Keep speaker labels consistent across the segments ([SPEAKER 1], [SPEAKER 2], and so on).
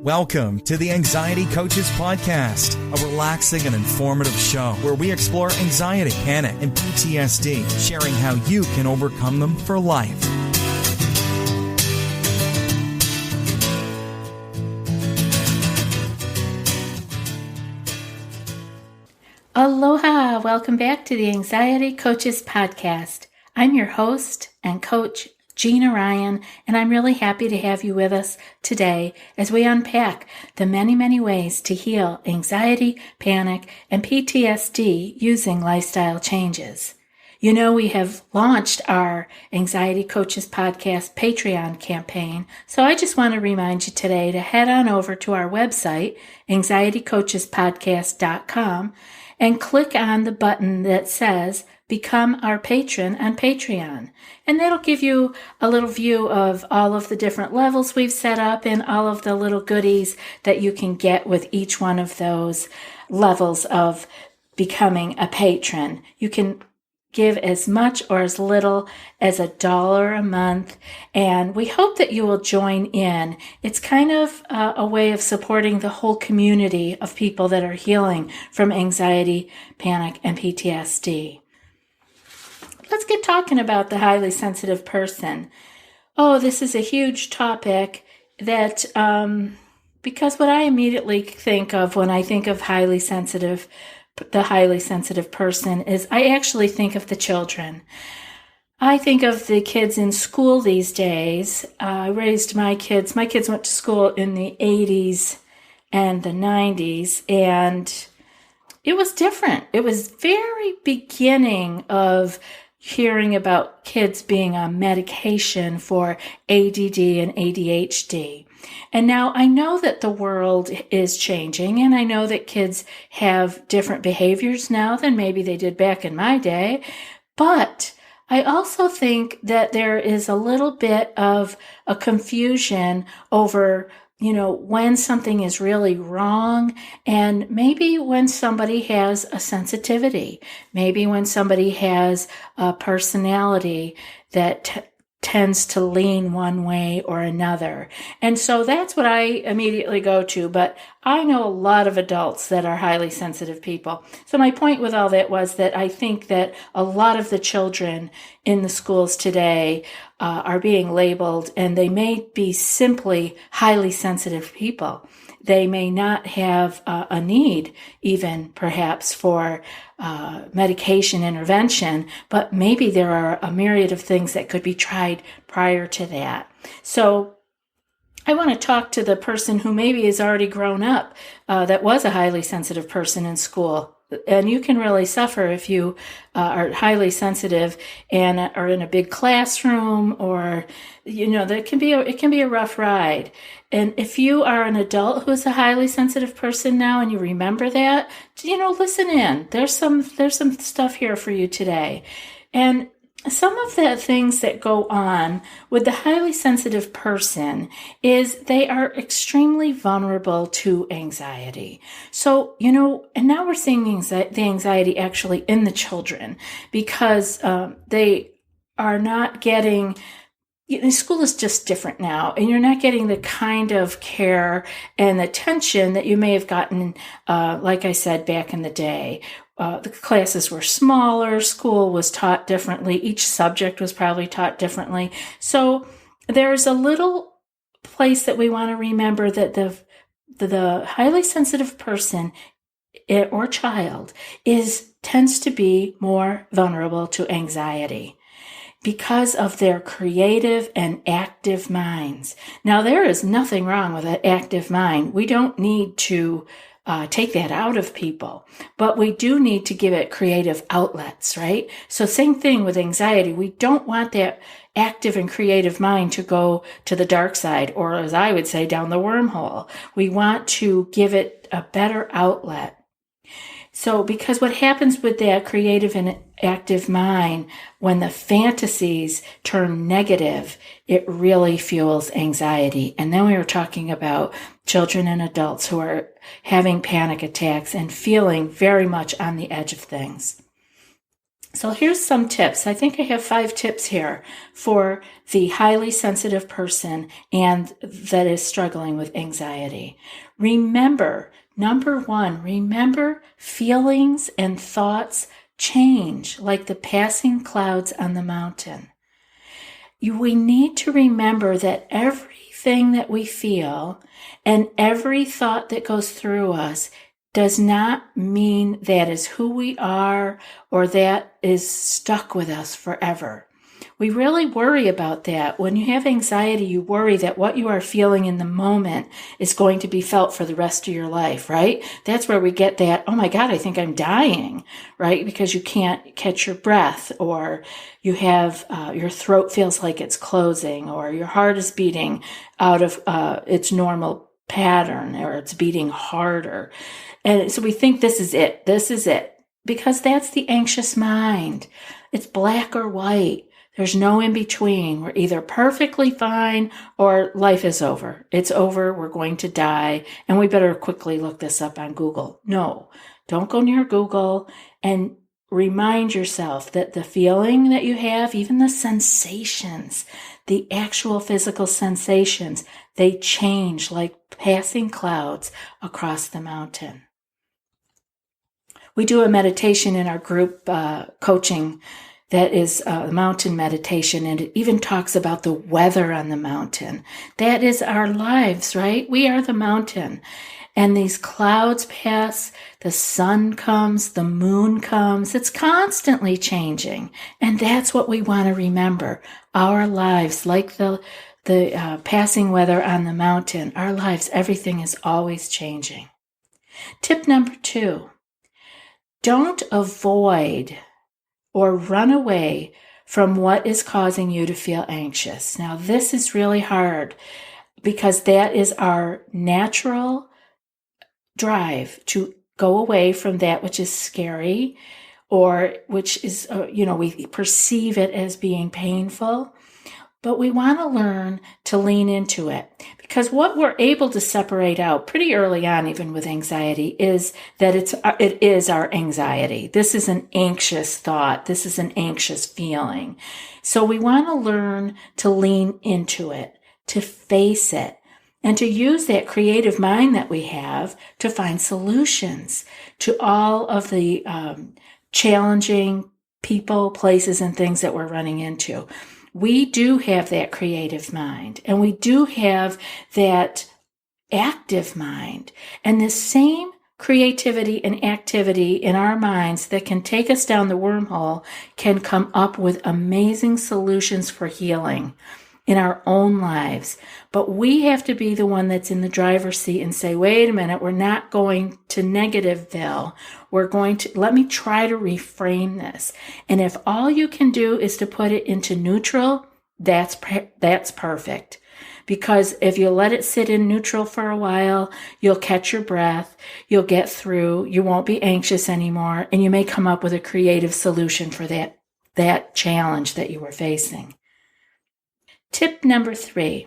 [SPEAKER 1] Welcome to the Anxiety Coaches Podcast, a relaxing and informative show where we explore anxiety, panic, and PTSD, sharing how you can overcome them for life.
[SPEAKER 2] Aloha! Welcome back to the Anxiety Coaches Podcast. I'm your host and coach, Gina, and I'm really happy to have you with us today as we unpack the many ways to heal anxiety, panic, and PTSD using lifestyle changes. You know, we have launched our Anxiety Coaches Podcast Patreon campaign, so I just want to remind you today to head on over to our website, anxietycoachespodcast.com, and click on the button that says Become Our Patron on Patreon. And that'll give you a little view of all of the different levels we've set up and all of the little goodies that you can get with each one of those levels of becoming a patron. You can give as much or as little as $1 a month, and we hope that you will join in. It's kind of a way of supporting the whole community of people that are healing from anxiety, panic, and PTSD. Let's get talking about the highly sensitive person. Oh, this is a huge topic that, because what I immediately think of when I think of the highly sensitive person is I actually think of the children. I think of the kids in school these days. I raised my kids. My kids went to school in the 80s and the 90s, and it was different. It was very beginning of hearing about kids being on medication for ADD and ADHD. And now I know that the world is changing, and I know that kids have different behaviors now than maybe they did back in my day. But I also think that there is a little bit of a confusion over when something is really wrong, and maybe when somebody has a sensitivity, maybe when somebody has a personality that tends to lean one way or another. And so that's what I immediately go to. But I know a lot of adults that are highly sensitive people. So my point with all that was that I think that a lot of the children in the schools today are being labeled, and they may be simply highly sensitive people. They may not have a need even perhaps for medication intervention, but maybe there are a myriad of things that could be tried prior to that. So I want to talk to the person who maybe has already grown up that was a highly sensitive person in school. And you can really suffer if you are highly sensitive and are in a big classroom, or it can be a rough ride. And if you are an adult who's a highly sensitive person now and you remember that, listen in. There's some stuff here for you today. And some of the things that go on with the highly sensitive person is they are extremely vulnerable to anxiety. So, and now we're seeing the anxiety actually in the children because they are not getting, school is just different now, and you're not getting the kind of care and attention that you may have gotten, like I said, back in the day. The classes were smaller, school was taught differently, each subject was probably taught differently. So there's a little place that we want to remember that the highly sensitive person or child tends to be more vulnerable to anxiety because of their creative and active minds. Now, there is nothing wrong with an active mind. We don't need to take that out of people, but we do need to give it creative outlets, right? So same thing with anxiety. We don't want that active and creative mind to go to the dark side, or as I would say, down the wormhole. We want to give it a better outlet. So because what happens with that creative and active mind, when the fantasies turn negative, it really fuels anxiety. And then we were talking about children and adults who are having panic attacks and feeling very much on the edge of things. So here's some tips. I think I have 5 tips here for the highly sensitive person and that is struggling with anxiety. Remember, number 1, remember feelings and thoughts change like the passing clouds on the mountain. We need to remember that everything that we feel and every thought that goes through us does not mean that is who we are or that is stuck with us forever. We really worry about that. When you have anxiety, you worry that what you are feeling in the moment is going to be felt for the rest of your life, right? That's where we get that, oh my God, I think I'm dying, right? Because you can't catch your breath, or you have, your throat feels like it's closing, or your heart is beating out of its normal pattern, or it's beating harder. And so we think this is it, because that's the anxious mind. It's black or white. There's no in between. We're either perfectly fine or life is over. It's over. We're going to die. And we better quickly look this up on Google. No, don't go near Google, and remind yourself that the feeling that you have, even the sensations, the actual physical sensations, they change like passing clouds across the mountain. We do a meditation in our group coaching that is mountain meditation, and it even talks about the weather on the mountain. That is our lives, right? We are the mountain. And these clouds pass, the sun comes, the moon comes. It's constantly changing. And that's what we want to remember. Our lives, like the passing weather on the mountain, our lives, everything is always changing. Tip number 2, don't avoid or run away from what is causing you to feel anxious. Now, this is really hard because that is our natural drive to go away from that which is scary, or which is, we perceive it as being painful. But we want to learn to lean into it, because what we're able to separate out pretty early on, even with anxiety, is that it is our anxiety. This is an anxious thought. This is an anxious feeling. So we want to learn to lean into it, to face it, and to use that creative mind that we have to find solutions to all of the challenging people, places, and things that we're running into. We do have that creative mind, and we do have that active mind, and the same creativity and activity in our minds that can take us down the wormhole can come up with amazing solutions for healing in our own lives. But we have to be the one that's in the driver's seat and say, wait a minute, we're not going to Negativeville. We're going to, let me try to reframe this. And if all you can do is to put it into neutral, that's perfect. Because if you let it sit in neutral for a while, you'll catch your breath, you'll get through, you won't be anxious anymore, and you may come up with a creative solution for that challenge that you were facing. Tip number 3,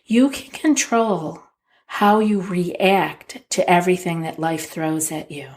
[SPEAKER 2] you can control how you react to everything that life throws at you.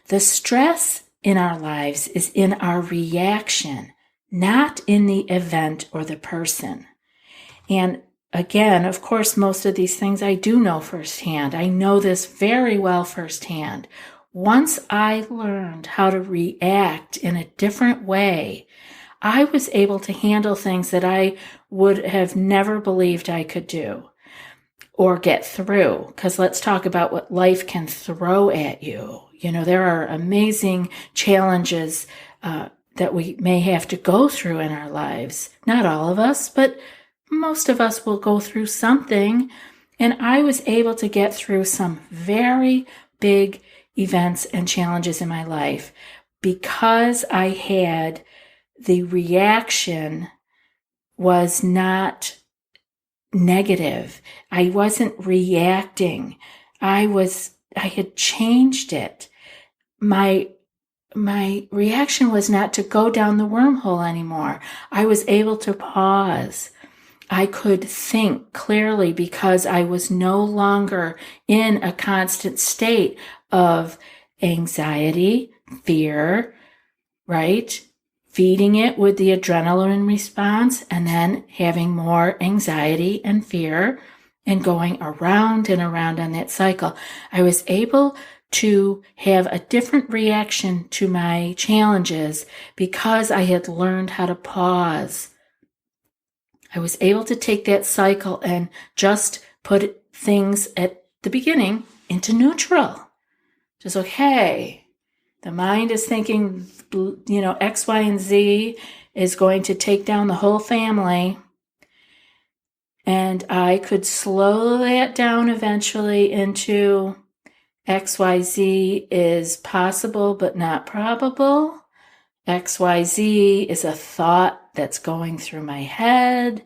[SPEAKER 2] The stress in our lives is in our reaction, not in the event or the person. And again, of course, most of these things I do know firsthand. I know this very well firsthand. Once I learned how to react in a different way, I was able to handle things that I would have never believed I could do or get through. Because let's talk about what life can throw at you. You know, there are amazing challenges that we may have to go through in our lives. Not all of us, but most of us will go through something. And I was able to get through some very big events and challenges in my life because I had the reaction was not negative. I wasn't reacting. I had changed it. My reaction was not to go down the wormhole anymore. I was able to pause. I could think clearly because I was no longer in a constant state of anxiety, fear, right? Feeding it with the adrenaline response and then having more anxiety and fear and going around and around on that cycle. I was able to have a different reaction to my challenges because I had learned how to pause. I was able to take that cycle and just put things at the beginning into neutral. Just okay, the mind is thinking, X, Y, and Z is going to take down the whole family. And I could slow that down eventually into XYZ is possible but not probable. XYZ is a thought that's going through my head.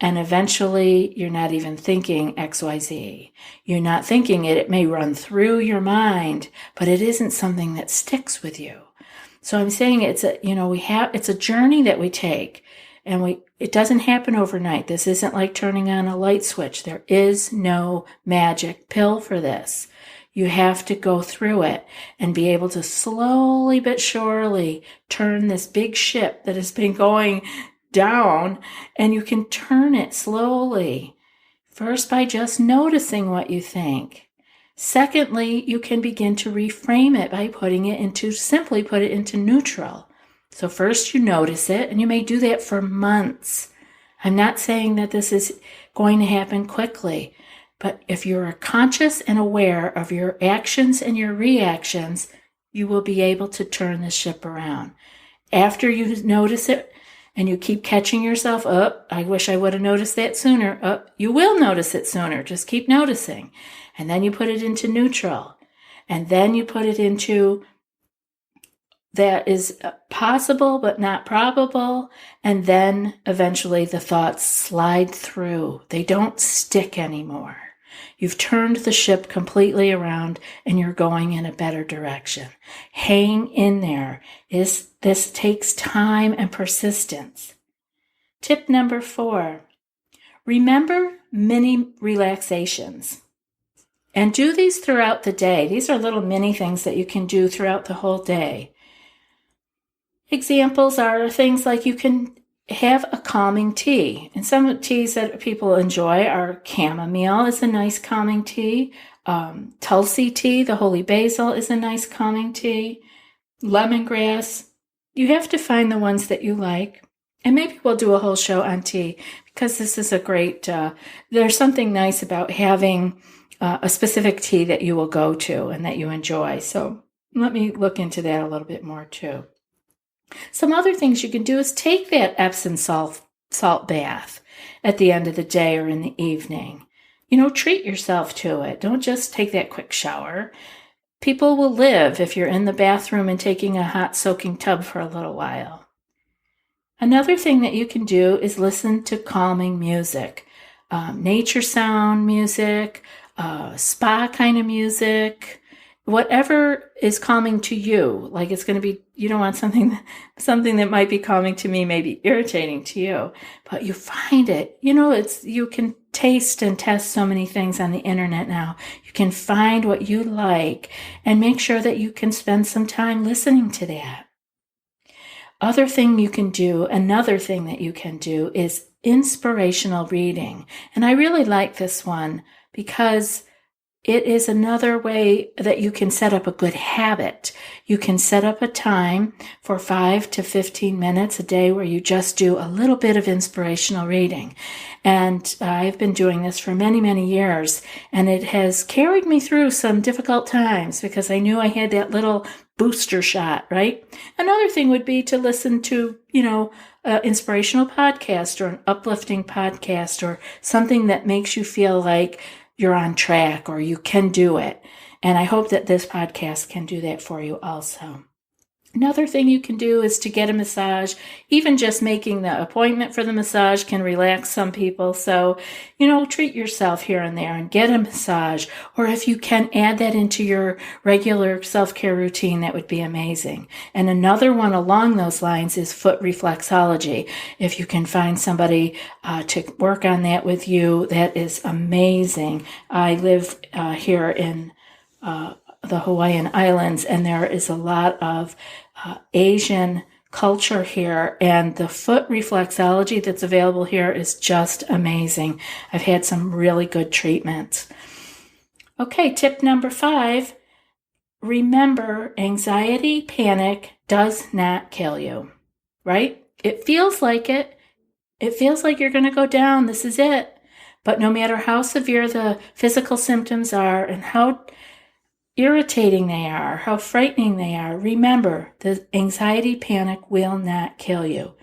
[SPEAKER 2] And eventually you're not even thinking XYZ. You're not thinking it. It may run through your mind, but it isn't something that sticks with you. So I'm saying it's a journey that we take, and it doesn't happen overnight. This isn't like turning on a light switch. There is no magic pill for this. You have to go through it and be able to slowly but surely turn this big ship that has been going down, and you can turn it slowly. First, by just noticing what you think. Secondly, you can begin to reframe it by simply put it into neutral. So first you notice it, and you may do that for months. I'm not saying that this is going to happen quickly, but if you're conscious and aware of your actions and your reactions, you will be able to turn the ship around. After you notice it and you keep catching yourself, I wish I would have noticed that sooner. You will notice it sooner. Just keep noticing. And then you put it into neutral. And then you put it into that is possible but not probable. And then eventually the thoughts slide through. They don't stick anymore. You've turned the ship completely around and you're going in a better direction. Hang in there. This takes time and persistence. Tip number 4, remember mini relaxations. And do these throughout the day. These are little mini things that you can do throughout the whole day. Examples are things like you can have a calming tea. And some teas that people enjoy are chamomile is a nice calming tea. Tulsi tea, the holy basil, is a nice calming tea. Lemongrass. You have to find the ones that you like. And maybe we'll do a whole show on tea because this is a great, there's something nice about having a specific tea that you will go to and that you enjoy. So let me look into that a little bit more too. Some other things you can do is take that Epsom salt bath at the end of the day or in the evening. Treat yourself to it. Don't just take that quick shower. People will live if you're in the bathroom and taking a hot soaking tub for a little while. Another thing that you can do is listen to calming music, nature sound music, spa kind of music. Whatever is calming to you, like it's going to be, you don't want something that might be calming to me, may be irritating to you, but you find it, you can taste and test so many things on the internet now. You can find what you like and make sure that you can spend some time listening to that. Another thing that you can do is inspirational reading. And I really like this one because it is another way that you can set up a good habit. You can set up a time for 5 to 15 minutes a day where you just do a little bit of inspirational reading. And I've been doing this for many, many years, and it has carried me through some difficult times because I knew I had that little booster shot, right? Another thing would be to listen to, an inspirational podcast or an uplifting podcast or something that makes you feel like you're on track or you can do it. And I hope that this podcast can do that for you also. Another thing you can do is to get a massage. Even just making the appointment for the massage can relax some people. So, treat yourself here and there and get a massage. Or if you can add that into your regular self-care routine, that would be amazing. And another one along those lines is foot reflexology. If you can find somebody to work on that with you, that is amazing. I live here in the Hawaiian Islands, and there is a lot of Asian culture here, and the foot reflexology that's available here is just amazing. I've had some really good treatments. Okay, tip number 5, remember anxiety, panic does not kill you, right? It feels like it. It feels like you're going to go down. This is it. But no matter how severe the physical symptoms are and how irritating they are, how frightening they are, remember, the anxiety, panic will not kill you.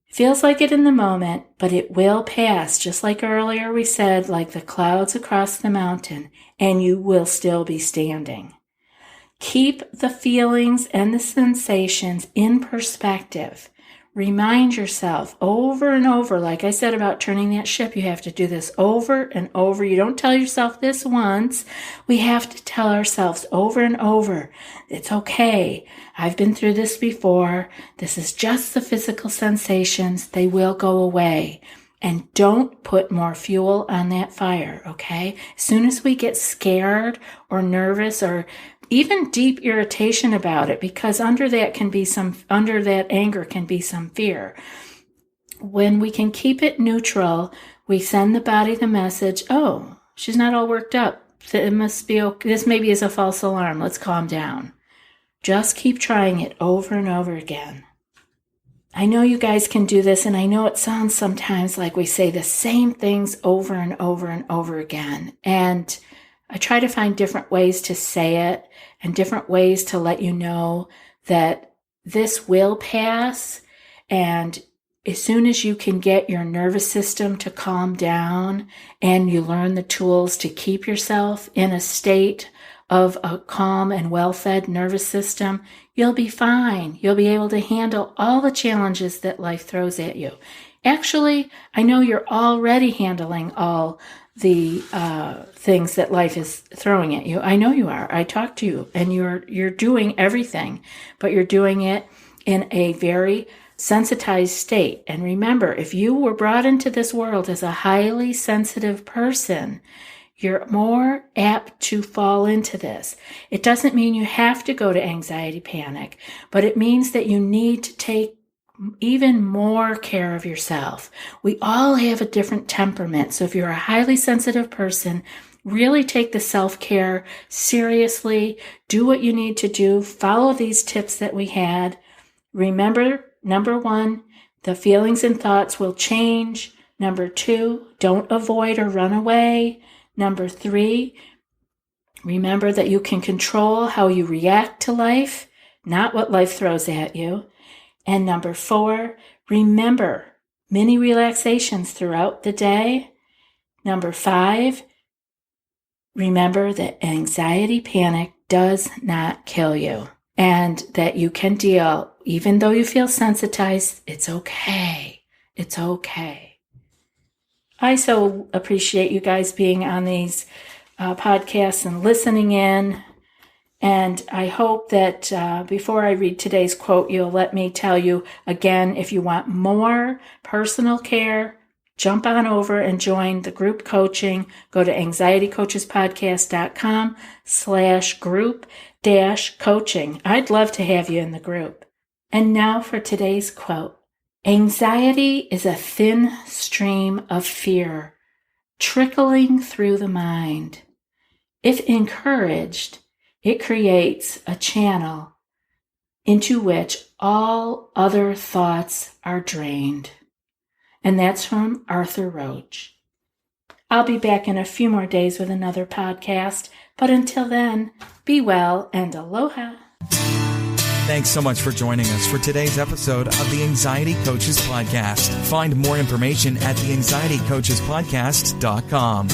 [SPEAKER 2] It feels like it in the moment, but it will pass, just like earlier we said, like the clouds across the mountain, and you will still be standing. Keep the feelings and the sensations in perspective. Remind yourself over and over, like I said about turning that ship, you have to do this over and over. You don't tell yourself this once. We have to tell ourselves over and over, it's okay. I've been through this before. This is just the physical sensations. They will go away. And don't put more fuel on that fire, okay? As soon as we get scared or nervous or even deep irritation about it, because under that anger can be some fear. When we can keep it neutral, we send the body the message, oh, she's not all worked up. It must be okay. This maybe is a false alarm. Let's calm down. Just keep trying it over and over again. I know you guys can do this, and I know it sounds sometimes like we say the same things over and over and over again. And I try to find different ways to say it and different ways to let you know that this will pass. And as soon as you can get your nervous system to calm down and you learn the tools to keep yourself in a state of a calm and well-fed nervous system, you'll be fine. You'll be able to handle all the challenges that life throws at you. Actually, I know you're already handling all the things that life is throwing at you. I know you are. I talk to you, and you're doing everything, but you're doing it in a very sensitized state. And remember, if you were brought into this world as a highly sensitive person, you're more apt to fall into this. It doesn't mean you have to go to anxiety, panic, but it means that you need to take even more care of yourself. We all have a different temperament. So if you're a highly sensitive person, really take the self-care seriously. Do what you need to do. Follow these tips that we had. Remember, number 1, the feelings and thoughts will change. Number 2, don't avoid or run away. Number 3, remember that you can control how you react to life, not what life throws at you. And number 4, remember mini relaxations throughout the day. Number 5, remember that anxiety, panic does not kill you, and that you can deal, even though you feel sensitized, it's okay. It's okay. I so appreciate you guys being on these podcasts and listening in. And I hope that before I read today's quote, you'll let me tell you again, if you want more personal care, jump on over and join the group coaching. Go to anxietycoachespodcast.com/group-coaching. I'd love to have you in the group. And now for today's quote. Anxiety is a thin stream of fear trickling through the mind. If encouraged, it creates a channel into which all other thoughts are drained. And that's from Arthur Roche. I'll be back in a few more days with another podcast, but until then, be well and aloha.
[SPEAKER 1] Thanks so much for joining us for today's episode of the Anxiety Coaches Podcast. Find more information at theanxietycoachespodcast.com.